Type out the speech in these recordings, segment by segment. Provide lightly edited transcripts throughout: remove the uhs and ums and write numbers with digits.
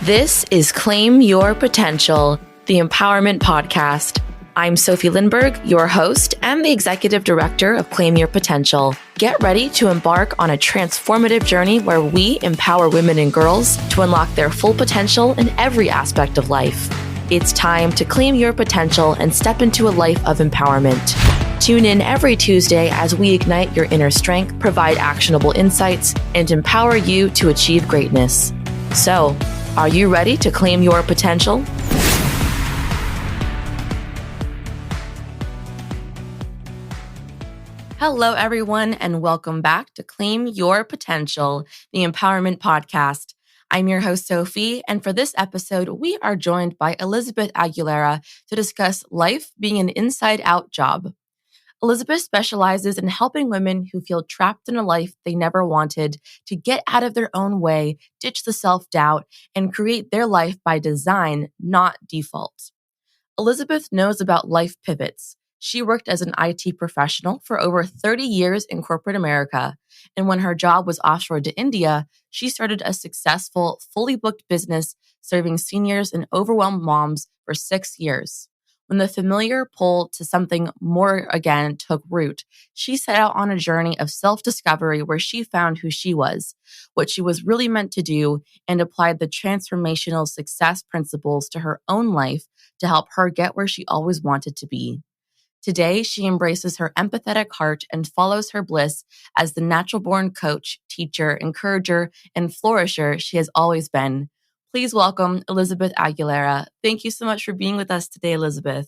This is Claim Your Potential, the Empowerment Podcast. I'm Sofie Lindberg, your host and the Executive Director of Claim Your Potential. Get ready to embark on a transformative journey where we empower women and girls to unlock their full potential in every aspect of life. It's time to claim your potential and step into a life of empowerment. Tune in every Tuesday as we ignite your inner strength, provide actionable insights, and empower you to achieve greatness. So, are you ready to claim your potential? Hello, everyone, and welcome back to Claim Your Potential, the Empowerment Podcast. I'm your host, Sofie, and for this episode, we are joined by Elizabeth Aguilera to discuss life being an inside-out job. Elizabeth specializes in helping women who feel trapped in a life they never wanted to get out of their own way, ditch the self-doubt, and create their life by design, not default. Elizabeth knows about life pivots. She worked as an IT professional for over 30 years in corporate America, and when her job was offshored to India, she started a successful, fully booked business serving seniors and overwhelmed moms for 6 years. When the familiar pull to something more again took root, she set out on a journey of self-discovery where she found who she was, what she was really meant to do, and applied the transformational success principles to her own life to help her get where she always wanted to be. Today, she embraces her empathetic heart and follows her bliss as the natural-born coach, teacher, encourager, and flourisher she has always been. Please welcome Elizabeth Aguilera. Thank you so much for being with us today, Elizabeth.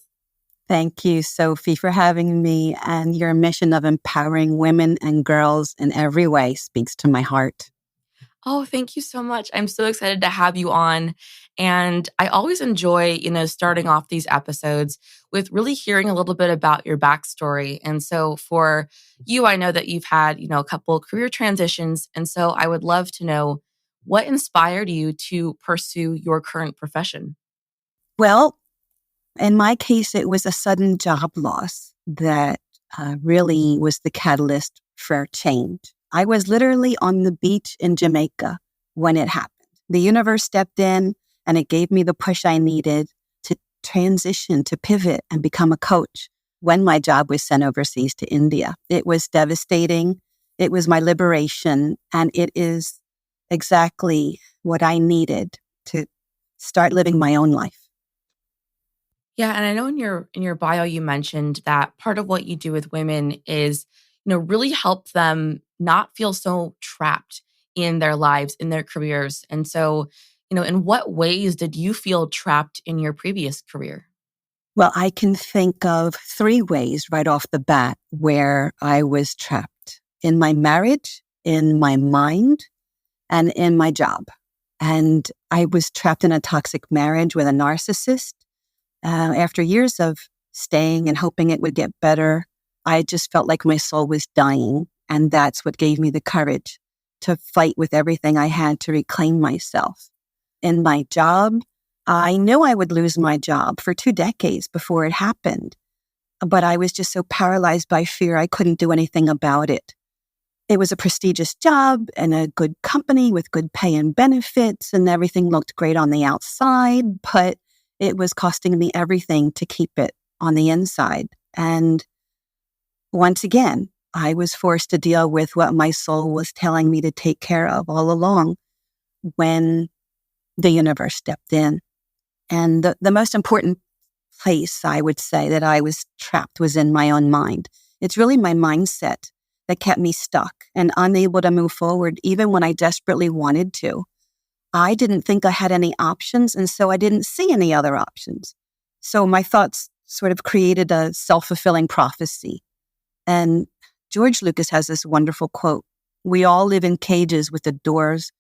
Thank you, Sofie, for having me. And your mission of empowering women and girls in every way speaks to my heart. Oh, thank you so much. I'm so excited to have you on. And I always enjoy, starting off these episodes with really hearing a little bit about your backstory. And so for you, I know that you've had, a couple of career transitions. And so I would love to know what inspired you to pursue your current profession? Well, in my case, it was a sudden job loss that really was the catalyst for change. I was literally on the beach in Jamaica when it happened. The universe stepped in and it gave me the push I needed to transition, to pivot and become a coach when my job was sent overseas to India. It was devastating. It was my liberation, and it is exactly what I needed to start living my own life. Yeah, and I know in your bio you mentioned that part of what you do with women is, really help them not feel so trapped in their lives, in their careers. And so, in what ways did you feel trapped in your previous career? Well, I can think of 3 ways right off the bat where I was trapped: in my marriage, in my mind, and in my job. And I was trapped in a toxic marriage with a narcissist. After years of staying and hoping it would get better, I just felt like my soul was dying. And that's what gave me the courage to fight with everything I had to reclaim myself. In my job, I knew I would lose my job for 2 decades before it happened. But I was just so paralyzed by fear, I couldn't do anything about it. It was a prestigious job and a good company with good pay and benefits, and everything looked great on the outside, but it was costing me everything to keep it on the inside. And once again, I was forced to deal with what my soul was telling me to take care of all along when the universe stepped in. And the most important place I would say that I was trapped was in my own mind. It's really my mindset that kept me stuck and unable to move forward even when I desperately wanted to. I didn't think I had any options, and so I didn't see any other options. So my thoughts sort of created a self-fulfilling prophecy. And George Lucas has this wonderful quote: "We all live in cages with the doors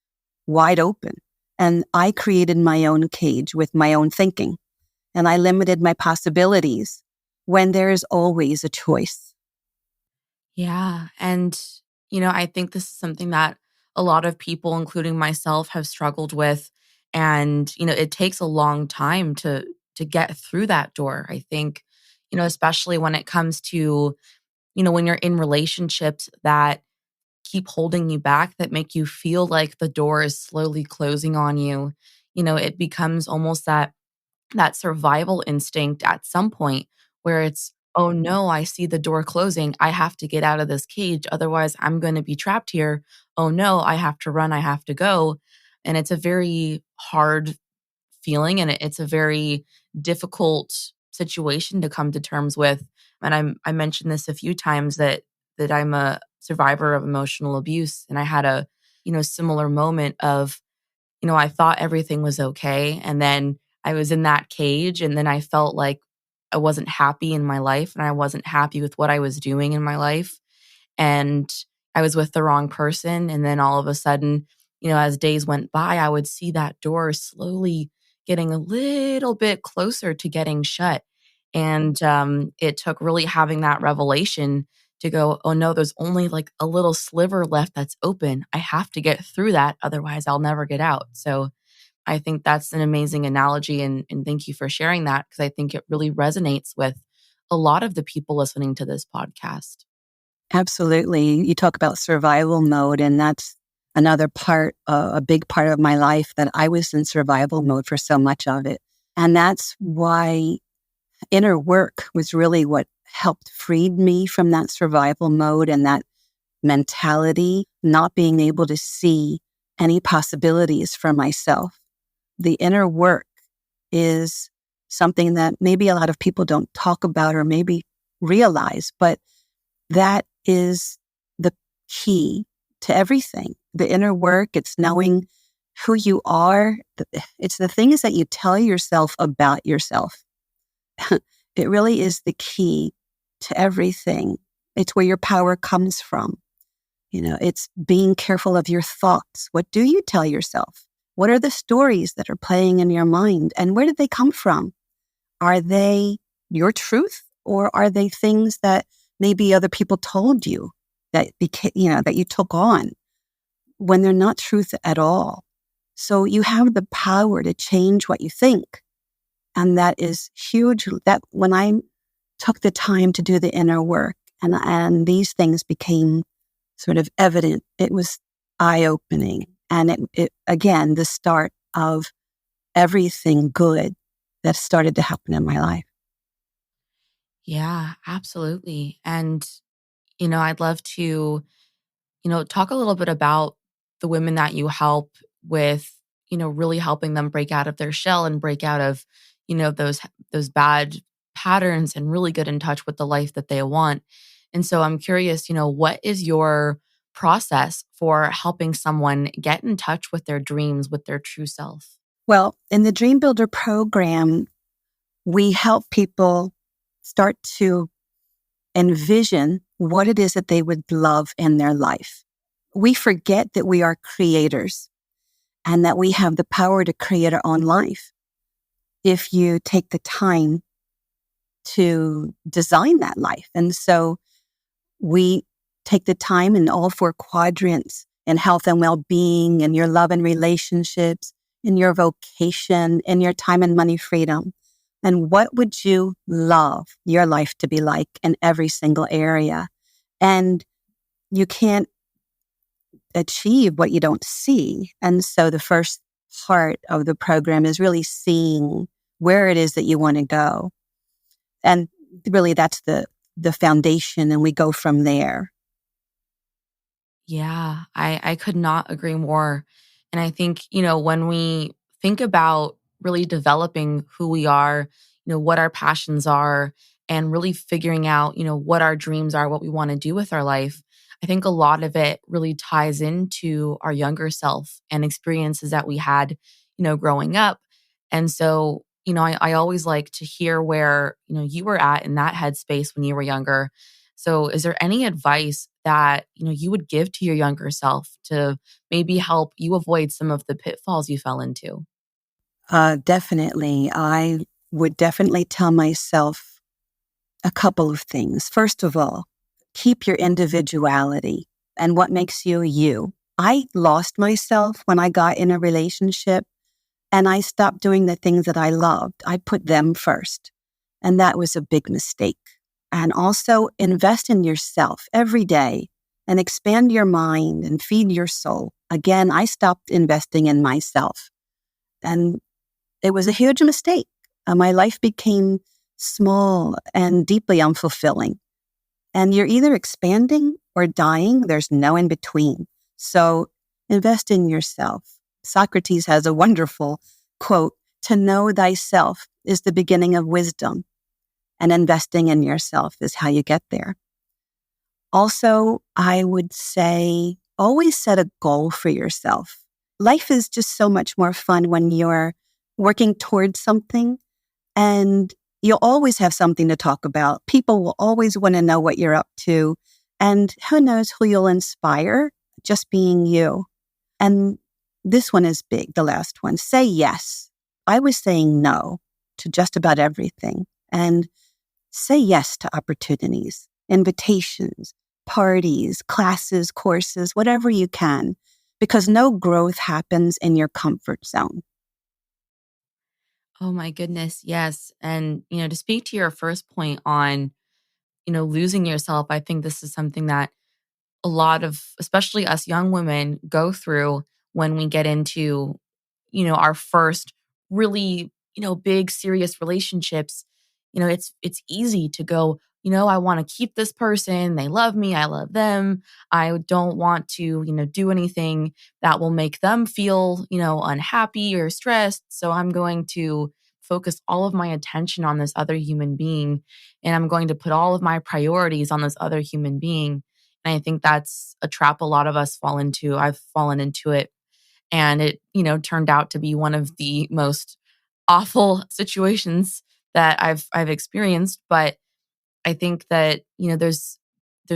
wide open." And I created my own cage with my own thinking. And I limited my possibilities when there is always a choice. Yeah. And, I think this is something that a lot of people, including myself, have struggled with. And, it takes a long time to get through that door. I think, especially when it comes to, when you're in relationships that keep holding you back, that make you feel like the door is slowly closing on you. it becomes almost that survival instinct at some point where it's, oh no, I see the door closing. I have to get out of this cage. Otherwise, I'm going to be trapped here. Oh no, I have to run. I have to go. And it's a very hard feeling, and it's a very difficult situation to come to terms with. And I mentioned this a few times that I'm a survivor of emotional abuse, and I had a similar moment of, I thought everything was okay, and then I was in that cage, and then I felt like I wasn't happy in my life, and I wasn't happy with what I was doing in my life, and I was with the wrong person. And then all of a sudden, as days went by, I would see that door slowly getting a little bit closer to getting shut. And it took really having that revelation to go, oh no, there's only like a little sliver left that's open. I have to get through that. Otherwise, I'll never get out. So I think that's an amazing analogy. And thank you for sharing that, because I think it really resonates with a lot of the people listening to this podcast. Absolutely. You talk about survival mode, and that's another part, a big part of my life, that I was in survival mode for so much of it. And that's why inner work was really what helped freed me from that survival mode and that mentality, not being able to see any possibilities for myself. The inner work is something that maybe a lot of people don't talk about or maybe realize, but that is the key to everything. The inner work, it's knowing who you are. It's the things that you tell yourself about yourself. It really is the key to everything. It's where your power comes from. It's being careful of your thoughts. What do you tell yourself? What are the stories that are playing in your mind? And where did they come from? Are they your truth, or are they things that maybe other people told you that that you took on when they're not truth at all? So you have the power to change what you think. And that is huge. That when I took the time to do the inner work and these things became sort of evident, it was eye-opening. And it again, the start of everything good that started to happen in my life. Yeah, absolutely. And, I'd love to, talk a little bit about the women that you help with, really helping them break out of their shell and break out of, those bad patterns and really get in touch with the life that they want. And so I'm curious, what is your process for helping someone get in touch with their dreams, with their true self? Well, in the Dream Builder program, we help people start to envision what it is that they would love in their life. We forget that we are creators and that we have the power to create our own life if you take the time to design that life. And so we take the time in all four quadrants, in health and well-being, in your love and relationships, in your vocation, in your time and money freedom. And what would you love your life to be like in every single area? And you can't achieve what you don't see. And so the first part of the program is really seeing where it is that you want to go. And really that's the foundation, and we go from there. Yeah, I could not agree more. And I think, when we think about really developing who we are, what our passions are, and really figuring out, what our dreams are, what we want to do with our life, I think a lot of it really ties into our younger self and experiences that we had, growing up. And so, I always like to hear where, you were at in that headspace when you were younger. So is there any advice that, you would give to your younger self to maybe help you avoid some of the pitfalls you fell into? Definitely. I would definitely tell myself a couple of things. First of all, keep your individuality and what makes you you. I lost myself when I got in a relationship, and I stopped doing the things that I loved. I put them first. And that was a big mistake. And also invest in yourself every day and expand your mind and feed your soul. Again, I stopped investing in myself. And it was a huge mistake. My life became small and deeply unfulfilling. And you're either expanding or dying. There's no in between. So invest in yourself. Socrates has a wonderful quote, "To know thyself is the beginning of wisdom, and investing in yourself is how you get there." Also, I would say always set a goal for yourself. Life is just so much more fun when you're working towards something, and you'll always have something to talk about. People will always want to know what you're up to. And who knows who you'll inspire just being you. And this one is big, the last one. Say yes. I was saying no to just about everything. And say yes to opportunities, invitations, parties, classes, courses, whatever you can, because no growth happens in your comfort zone. Oh my goodness, yes. And, to speak to your first point on, losing yourself, I think this is something that a lot of, especially us young women, go through when we get into, our first really, big serious relationships. It's easy to go, I want to keep this person. They love me. I love them. I don't want to, do anything that will make them feel, unhappy or stressed. So I'm going to focus all of my attention on this other human being. And I'm going to put all of my priorities on this other human being. And I think that's a trap a lot of us fall into. I've fallen into it. And it, turned out to be one of the most awful situations that I've experienced. But I think that, there's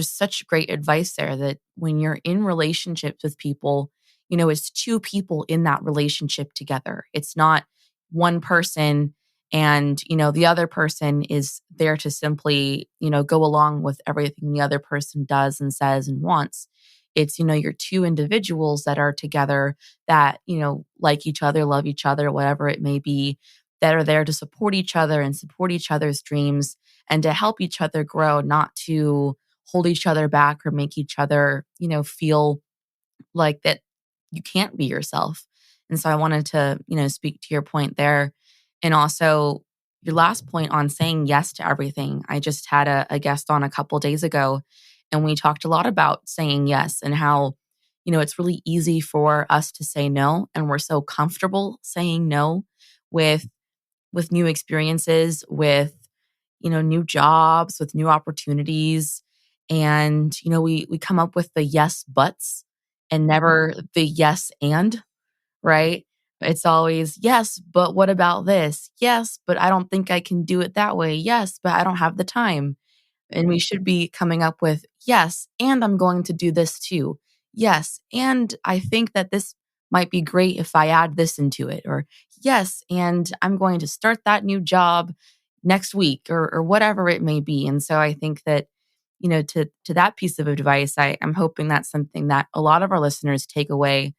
such great advice there that when you're in relationships with people, it's two people in that relationship together. It's not one person and, the other person is there to simply, go along with everything the other person does and says and wants. It's, you're two individuals that are together that, like each other, love each other, whatever it may be, that are there to support each other and support each other's dreams and to help each other grow, not to hold each other back or make each other, feel like that you can't be yourself. And so I wanted to, speak to your point there. And also your last point on saying yes to everything. I just had a guest on a couple days ago, and we talked a lot about saying yes and how, it's really easy for us to say no. And we're so comfortable saying no with new experiences, with, new jobs, with new opportunities. And, we come up with the yes buts and never the yes and, right? It's always, yes, but what about this? Yes, but I don't think I can do it that way. Yes, but I don't have the time. And we should be coming up with, yes, and I'm going to do this too. Yes, and I think that this might be great if I add this into it. Or, yes, and I'm going to start that new job next week or whatever it may be. And so I think that, to that piece of advice, I'm hoping that's something that a lot of our listeners take away,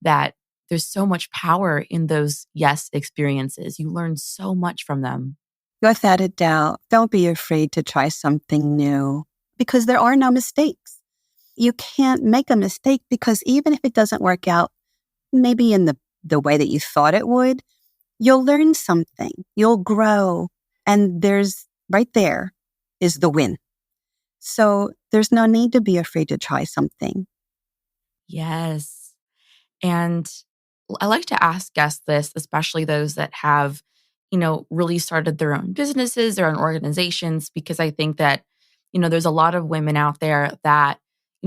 that there's so much power in those yes experiences. You learn so much from them. Without a doubt, don't be afraid to try something new because there are no mistakes. You can't make a mistake because even if it doesn't work out, maybe in the way that you thought it would, you'll learn something, you'll grow, and there's right there is the win. So there's no need to be afraid to try something. Yes. And I like to ask guests this, especially those that have, really started their own businesses, their own organizations, because I think that, there's a lot of women out there that,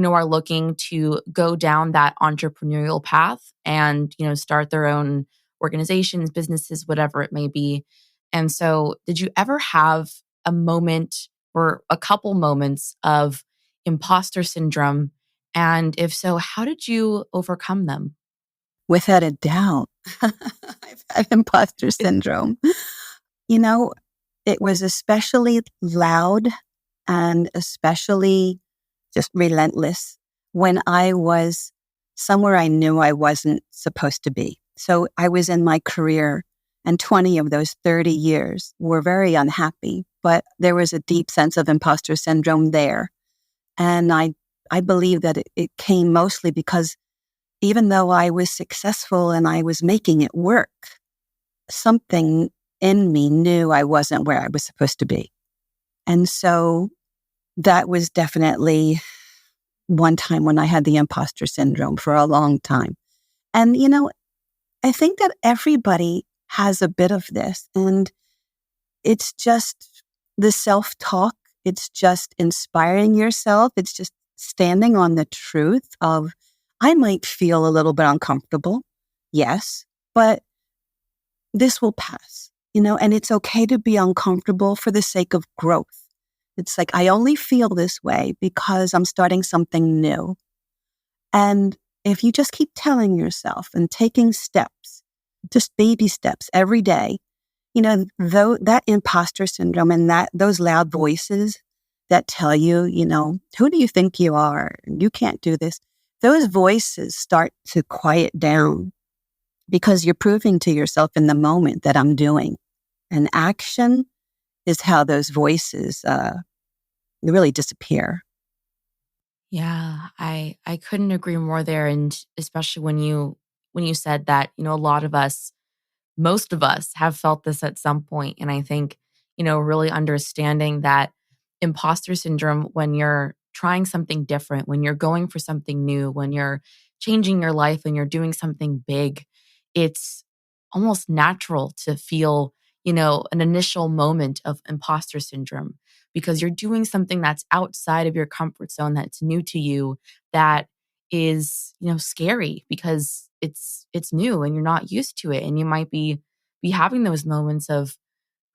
are looking to go down that entrepreneurial path and, start their own organizations, businesses, whatever it may be. And so, did you ever have a moment or a couple moments of imposter syndrome? And if so, how did you overcome them? Without a doubt, I've had imposter syndrome. You know, it was especially loud and especially just relentless when I was somewhere I knew I wasn't supposed to be. So I was in my career, and 20 of those 30 years were very unhappy, but there was a deep sense of imposter syndrome there. And I believe that it came mostly because even though I was successful and I was making it work, something in me knew I wasn't where I was supposed to be. And so that was definitely one time when I had the imposter syndrome for a long time. And, I think that everybody has a bit of this, and it's just the self-talk. It's just inspiring yourself. It's just standing on the truth of, I might feel a little bit uncomfortable. Yes, but this will pass, and it's okay to be uncomfortable for the sake of growth. It's like, I only feel this way because I'm starting something new. And if you just keep telling yourself and taking steps, just baby steps every day, though that imposter syndrome and those loud voices that tell you, who do you think you are? You can't do this. Those voices start to quiet down because you're proving to yourself in the moment that I'm doing. And action is how those voices really disappear. Yeah, I couldn't agree more there, and especially when you said that, a lot of us, most of us have felt this at some point. And I think, really understanding that imposter syndrome when you're trying something different, when you're going for something new, when you're changing your life and you're doing something big, it's almost natural to feel, an initial moment of imposter syndrome because you're doing something that's outside of your comfort zone, that's new to you, that is, scary because it's new and you're not used to it. And you might be having those moments of,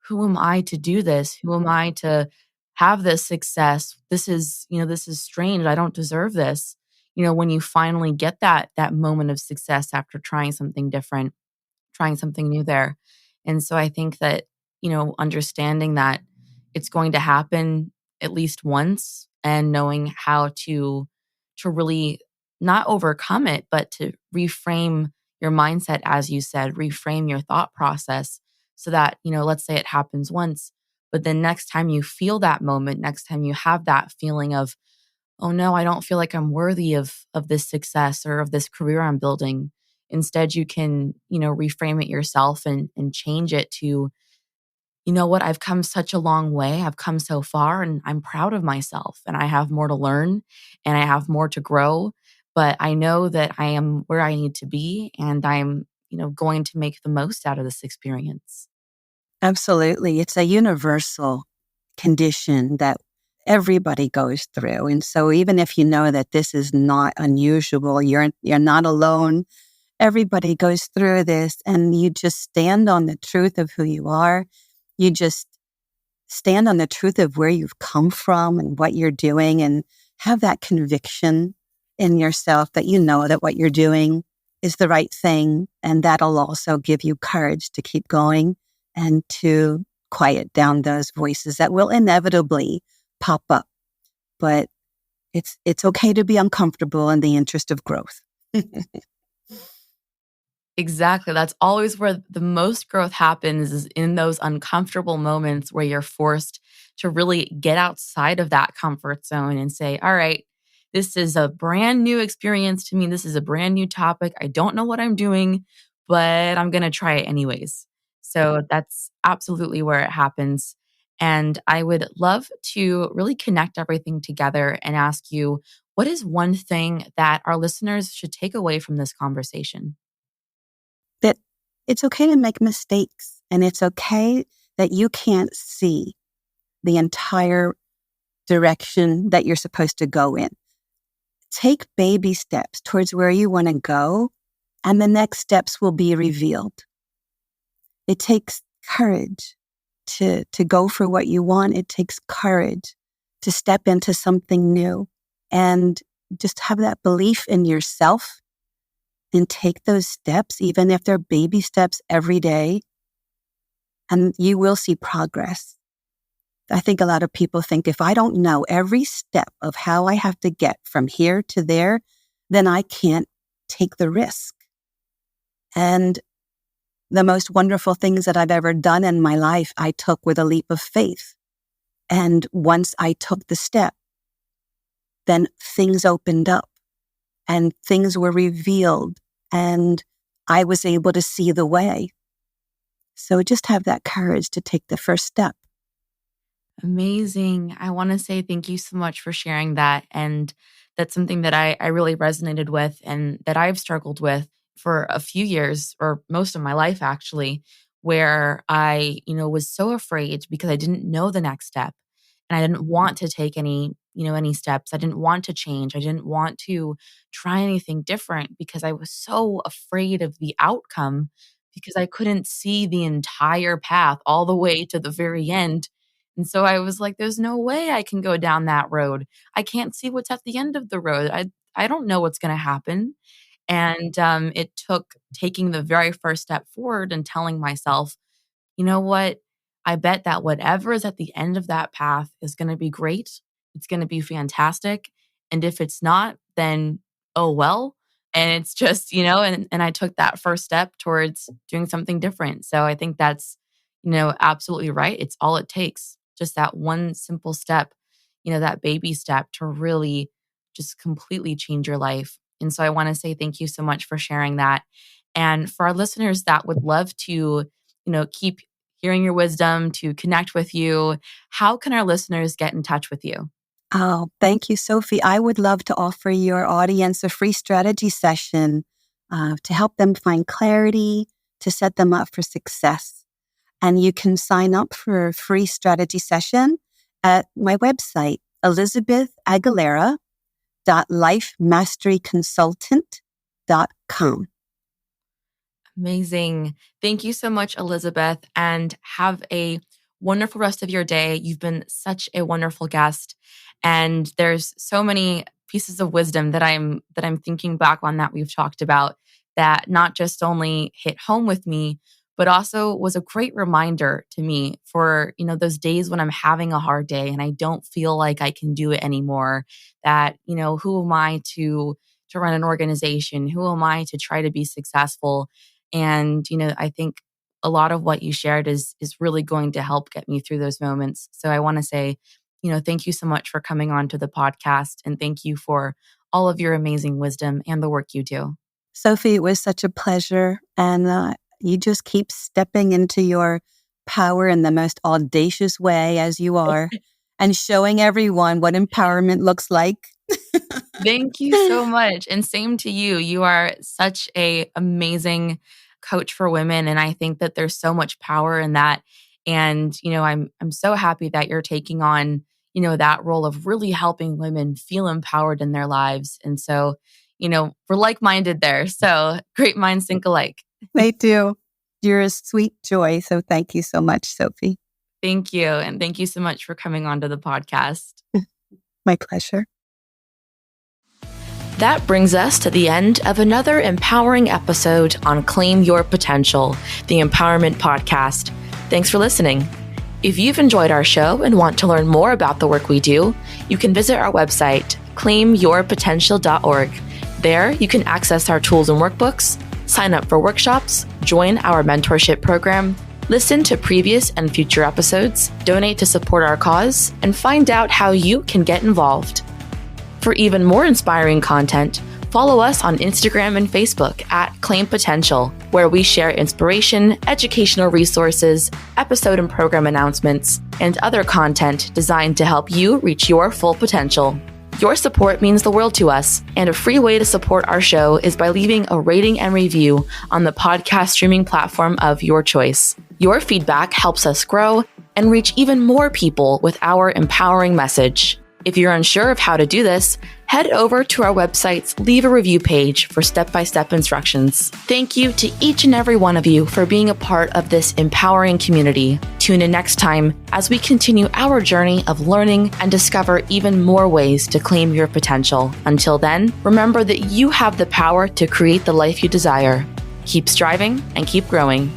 who am I to do this? Who am I to have this success? This is strange. I don't deserve this. When you finally get that moment of success after trying something different, trying something new there. And so I think that, understanding that it's going to happen at least once and knowing how to really not overcome it, but to reframe your mindset, as you said, reframe your thought process so that, let's say it happens once, but then next time you feel that moment, next time you have that feeling of, oh no, I don't feel like I'm worthy of this success or of this career I'm building. Instead, you can, reframe it yourself and change it to, what, I've come such a long way. I've come so far and I'm proud of myself and I have more to learn and I have more to grow. But I know that I am where I need to be and I'm, going to make the most out of this experience. Absolutely. It's a universal condition that everybody goes through. And so even if you know that this is not unusual, you're not alone. Everybody goes through this, and you just stand on the truth of who you are. You just stand on the truth of where you've come from and what you're doing, and have that conviction in yourself that you know that what you're doing is the right thing. And that'll also give you courage to keep going and to quiet down those voices that will inevitably pop up. But it's okay to be uncomfortable in the interest of growth. Exactly. That's always where the most growth happens, is in those uncomfortable moments where you're forced to really get outside of that comfort zone and say, all right, this is a brand new experience to me. This is a brand new topic. I don't know what I'm doing, but I'm going to try it anyways. So that's absolutely where it happens. And I would love to really connect everything together and ask you, what is one thing that our listeners should take away from this conversation? That it's okay to make mistakes, and it's okay that you can't see the entire direction that you're supposed to go in. Take baby steps towards where you want to go, and the next steps will be revealed. It takes courage to go for what you want. It takes courage to step into something new, and just have that belief in yourself and take those steps, even if they're baby steps every day, and you will see progress. I think a lot of people think, if I don't know every step of how I have to get from here to there, then I can't take the risk. And the most wonderful things that I've ever done in my life, I took with a leap of faith. And once I took the step, then things opened up and things were revealed, and I was able to see the way. So just have that courage to take the first step. Amazing. I want to say thank you so much for sharing that. And that's something that I really resonated with and that I've struggled with for a few years or most of my life, actually, where I, was so afraid because I didn't know the next step and I didn't want to take any steps. I didn't want to change. I didn't want to try anything different because I was so afraid of the outcome because I couldn't see the entire path all the way to the very end. And so I was like, there's no way I can go down that road. I can't see what's at the end of the road. I don't know what's going to happen. And it took taking the very first step forward and telling myself, you know what? I bet that whatever is at the end of that path is going to be great. It's going to be fantastic. And if it's not, then oh well. And it's just, and I took that first step towards doing something different. So I think that's, absolutely right. It's all it takes. Just that one simple step, that baby step to really just completely change your life. And so I want to say thank you so much for sharing that. And for our listeners that would love to, keep hearing your wisdom, to connect with you, how can our listeners get in touch with you? Oh, thank you, Sofie. I would love to offer your audience a free strategy session to help them find clarity, to set them up for success. And you can sign up for a free strategy session at my website, elizabethaguilera.lifemasteryconsultant.com. Amazing. Thank you so much, Elizabeth, and have a wonderful rest of your day. You've been such a wonderful guest, and there's so many pieces of wisdom that I'm thinking back on that we've talked about that not just only hit home with me, but also was a great reminder to me for, those days when I'm having a hard day and I don't feel like I can do it anymore. That, who am I to run an organization? Who am I to try to be successful? And, I think a lot of what you shared is really going to help get me through those moments. So I want to say, thank you so much for coming on to the podcast. And thank you for all of your amazing wisdom and the work you do. Sofie, it was such a pleasure. And you just keep stepping into your power in the most audacious way as you are and showing everyone what empowerment looks like. Thank you so much. And same to you. You are such a amazing coach for women. And I think that there's so much power in that. And, I'm so happy that you're taking on, that role of really helping women feel empowered in their lives. And so, we're like-minded there. So great minds think alike. They do. You're a sweet joy. So thank you so much, Sofie. Thank you. And thank you so much for coming onto the podcast. My pleasure. That brings us to the end of another empowering episode on Claim Your Potential, the Empowerment Podcast. Thanks for listening. If you've enjoyed our show and want to learn more about the work we do, you can visit our website, claimyourpotential.org. There, you can access our tools and workbooks, sign up for workshops, join our mentorship program, listen to previous and future episodes, donate to support our cause, and find out how you can get involved. For even more inspiring content, follow us on Instagram and Facebook at Claim Potential, where we share inspiration, educational resources, episode and program announcements, and other content designed to help you reach your full potential. Your support means the world to us, and a free way to support our show is by leaving a rating and review on the podcast streaming platform of your choice. Your feedback helps us grow and reach even more people with our empowering message. If you're unsure of how to do this, head over to our website's Leave a Review page for step-by-step instructions. Thank you to each and every one of you for being a part of this empowering community. Tune in next time as we continue our journey of learning and discover even more ways to claim your potential. Until then, remember that you have the power to create the life you desire. Keep striving and keep growing.